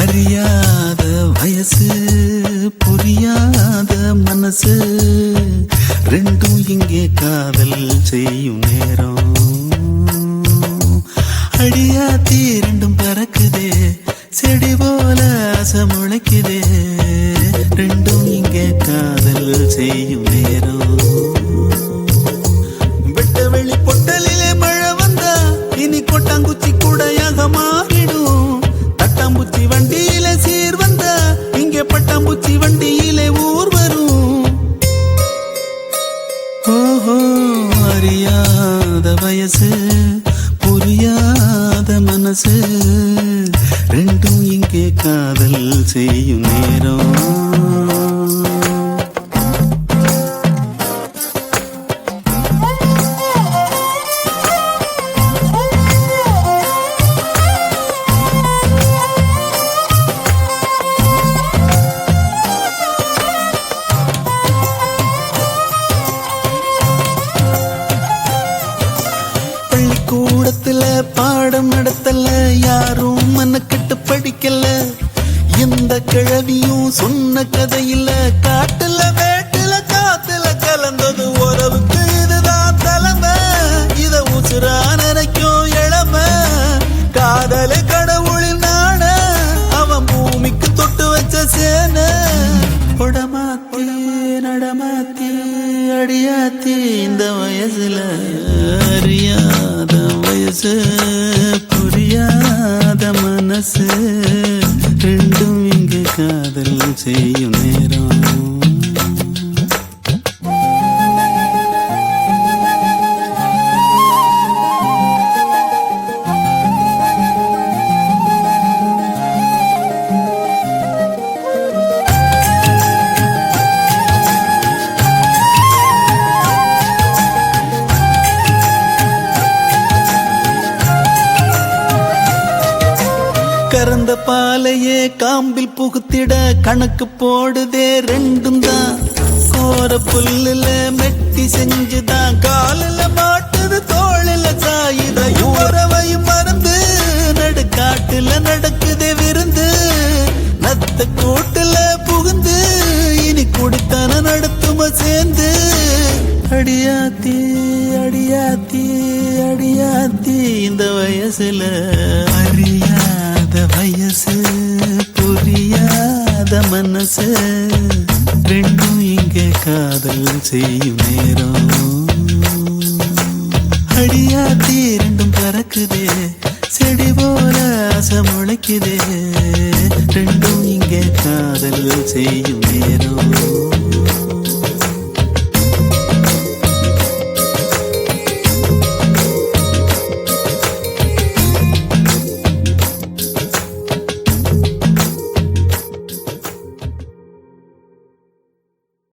அறியாத வயசு புரியாத மனசு ரெண்டும் இங்கே காதல் செய்யும் நேரம். அடியாத்தி ரெண்டும் பறக்குதே செடி போல ஆசை முளைக்குதே ரெண்டும் இங்கே காதல் செய்யும் நேரம். வெட்ட வெளி பொட்டலிலே மழை வந்தா இனி கொட்டாங்குச்சி கூடையாக மாறிடும். தட்டாம்பூச்சி வண்டியில சீர் வந்தா இங்கே பட்டாம்பூச்சி வண்டியிலே ஊர் வரும். ஓஹோ அறியாத வயசு புரியாத மனசு ரெண்டும் இங்கே காதல் செய்யும் நேரம். கூடத்துல பாடம் நடத்தல யாரும் மனக்கட்டு படிக்கல. எந்த கிழவியும் சொன்ன கதையில காட்டுல வேட்டுல காத்துல கலந்தது உறவுக்கு இதுதான் தலைமை. இத உசுரா நினைக்கும் இளமை காதல கடவுளின் நாட அவன் பூமிக்கு தொட்டு வச்ச சேன. கொடமாத்தி நடமாத்தி அடியாத்தி இந்த வயசுல அறியாத வயசு புரியாத மனசு ரெண்டும் இங்கு காதல் செய்யும் நேரம். கறந்த பாலையே காம்பில் புகுத்திட கணக்கு போடுதே ரெண்டும் தான். கோர புல்லுல மெட்டி செஞ்சுதான் காலில மாட்டுது தோளில சாயுத. யுவரவையும் மறந்து நடுக்காட்டுல நடக்குதே விருந்து. நத்த கூட்டுல புகுந்து இனி குடித்தன நடத்தும சேர்ந்து. அடியாத்தி அடியாத்தி அடியாத்தி இந்த வயசுல அறியாத வயசு புரியாத மனசு ரெண்டும் இங்கே காதல் செய்யும் நேரம். அடியாத்தி ரெண்டும் பறக்குதே செடி போல ஆசை முளைக்குதே ரெண்டும் இங்கே காதல் செய்யும் நேரம்.